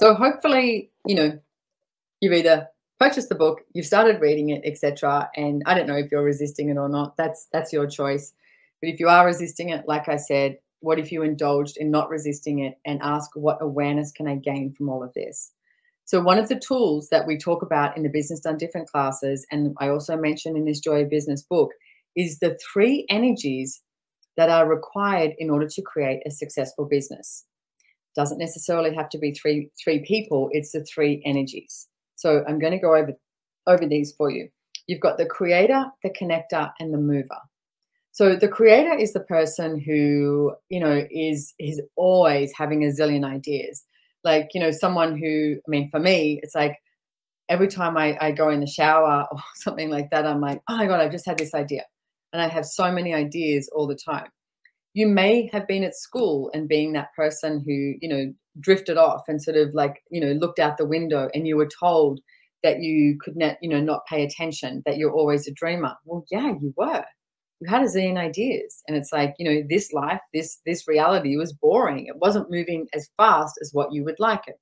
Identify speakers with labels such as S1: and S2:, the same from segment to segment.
S1: So hopefully, you've either purchased the book, you've started reading it, etc. And I don't know if you're resisting it or not. That's your choice. But if you are resisting it, like I said, what if you indulged in not resisting it and ask, what awareness can I gain from all of this? So one of the tools that we talk about in the Business Done Different classes, and I also mentioned in this Joy of Business book, is the 3 energies that are required in order to create a successful business. Doesn't necessarily have to be three people. It's the 3 energies. So I'm going to go over these for you. You've got the creator, the connector, and the mover. So the creator is the person who, is always having a zillion ideas. Like, someone who, for me, it's like every time I go in the shower or something like that, I'm like, oh my God, I've just had this idea. And I have so many ideas all the time. You may have been at school and being that person who, drifted off and sort of like, looked out the window and you were told that you could not pay attention, that you're always a dreamer. Well, yeah, you were. You had a zillion ideas. And it's like, this life, this reality was boring. It wasn't moving as fast as what you would like it.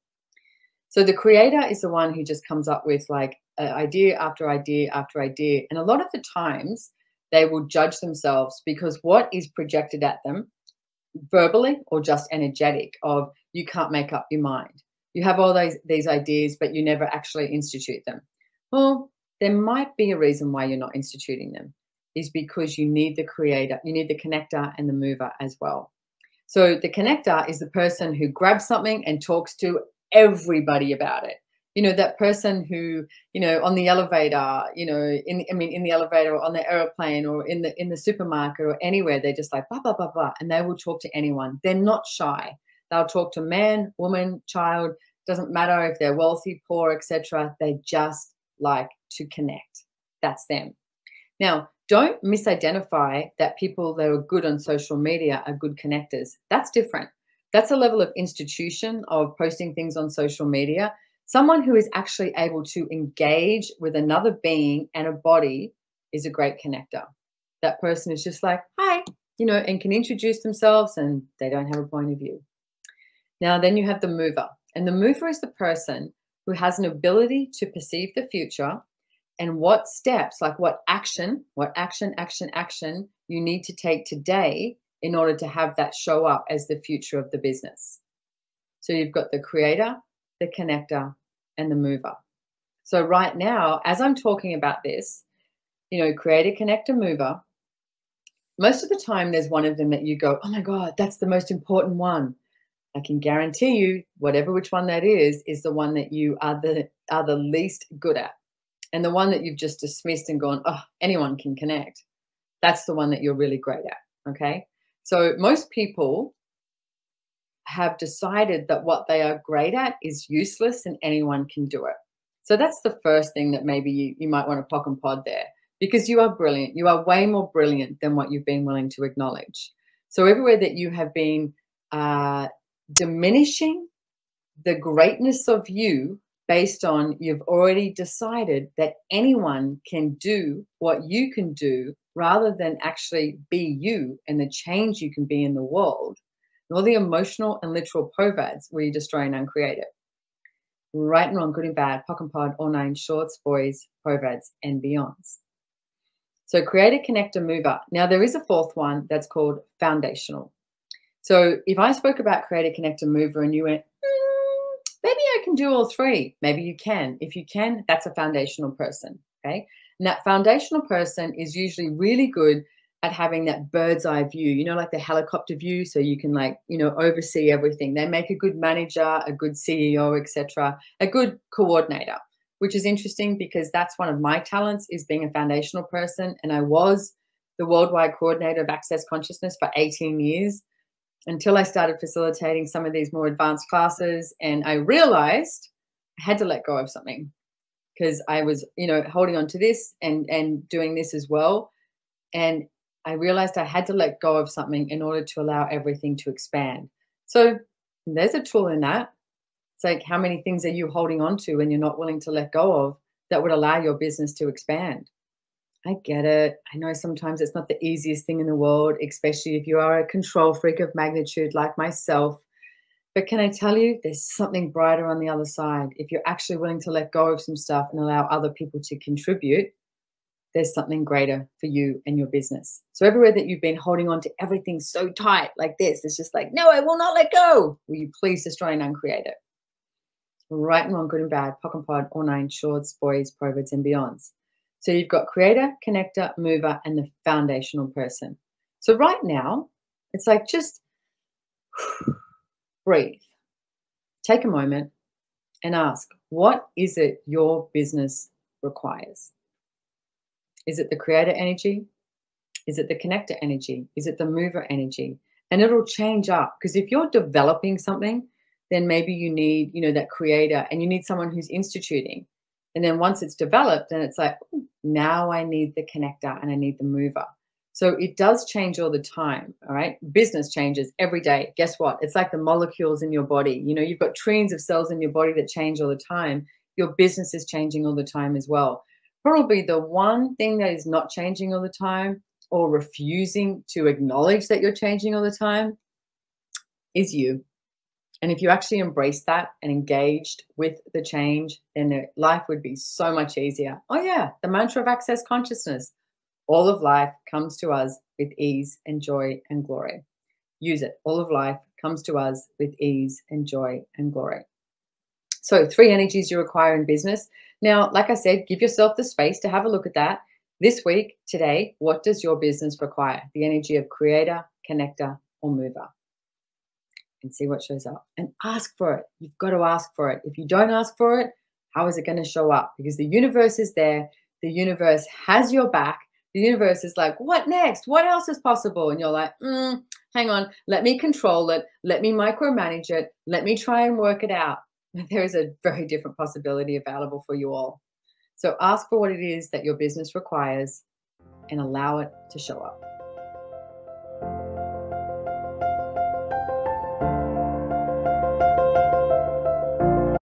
S1: So the creator is the one who just comes up with like idea after idea after idea. And a lot of the times they will judge themselves because what is projected at them verbally or just energetic of you can't make up your mind. You have all these ideas, but you never actually institute them. Well, there might be a reason why you're not instituting them, is because you need the creator, you need the connector and the mover as well. So the connector is the person who grabs something and talks to everybody about it. That person who, on the elevator, in the elevator or on the airplane or in the supermarket or anywhere, they're just like, blah, blah, blah, blah. And they will talk to anyone. They're not shy. They'll talk to man, woman, child. Doesn't matter if they're wealthy, poor, etc. They just like to connect. That's them. Now, don't misidentify that people that are good on social media are good connectors. That's different. That's a level of institution of posting things on social media. Someone who is actually able to engage with another being and a body is a great connector. That person is just like, hi, and can introduce themselves and they don't have a point of view. Now, then you have the mover. And the mover is the person who has an ability to perceive the future and what steps, like what action you need to take today in order to have that show up as the future of the business. So you've got the creator, the connector, and the mover. So right now, as I'm talking about this, creator, connector, mover, most of the time there's one of them that you go, oh my God, that's the most important one. I can guarantee you, which one that is the one that you are the least good at. And the one that you've just dismissed and gone, oh, anyone can connect. That's the one that you're really great at, okay? So most people have decided that what they are great at is useless and anyone can do it. So that's the first thing that maybe you might want to pock and pod there, because you are brilliant. You are way more brilliant than what you've been willing to acknowledge. So everywhere that you have been diminishing the greatness of you based on you've already decided that anyone can do what you can do rather than actually be you and the change you can be in the world, and all the emotional and literal POVADs where you destroy and uncreate it. Right and wrong, good and bad, pock and pod, all 9 shorts, boys, POVADs, and beyonds. So creator, connector, mover. Now there is a 4th one that's called foundational. So if I spoke about creator, connector, mover and you went, maybe I can do all 3. Maybe you can. If you can, that's a foundational person, okay? And that foundational person is usually really good at having that bird's eye view, like the helicopter view, so you can oversee everything. They make a good manager, a good CEO, etc., a good coordinator, which is interesting because that's one of my talents, is being a foundational person. And I was the worldwide coordinator of Access Consciousness for 18 years until I started facilitating some of these more advanced classes. And I realized I had to let go of something because I was, holding on to this and doing this as well. And I realized I had to let go of something in order to allow everything to expand. So there's a tool in that. It's like, how many things are you holding on to and you're not willing to let go of that would allow your business to expand? I get it. I know sometimes it's not the easiest thing in the world, especially if you are a control freak of magnitude like myself. But can I tell you, there's something brighter on the other side. If you're actually willing to let go of some stuff and allow other people to contribute, there's something greater for you and your business. So everywhere that you've been holding on to everything so tight like this, it's just like, no, I will not let go. Will you please destroy and uncreate it? Right and wrong, good and bad, POC and POD, all nine shorts, boys, proverbids, and beyonds. So you've got creator, connector, mover, and the foundational person. So right now, it's like just breathe. Take a moment and ask, what is it your business requires? Is it the creator energy? Is it the connector energy? Is it the mover energy? And it'll change up, because if you're developing something, then maybe you need, that creator, and you need someone who's instituting. And then once it's developed, then it's like, now I need the connector and I need the mover. So it does change all the time. All right. Business changes every day. Guess what? It's like the molecules in your body. You've got trillions of cells in your body that change all the time. Your business is changing all the time as well. Probably the one thing that is not changing all the time, or refusing to acknowledge that you're changing all the time, is you. And if you actually embrace that and engaged with the change, then life would be so much easier. Oh yeah, the mantra of access consciousness. All of life comes to us with ease and joy and glory. Use it. All of life comes to us with ease and joy and glory. So 3 energies you require in business. Now, like I said, give yourself the space to have a look at that. This week, today, what does your business require? The energy of creator, connector, or mover. And see what shows up. And ask for it. You've got to ask for it. If you don't ask for it, how is it going to show up? Because the universe is there. The universe has your back. The universe is like, what next? What else is possible? And you're like, hang on. Let me control it. Let me micromanage it. Let me try and work it out. There is a very different possibility available for you all. So ask for what it is that your business requires and allow it to show up.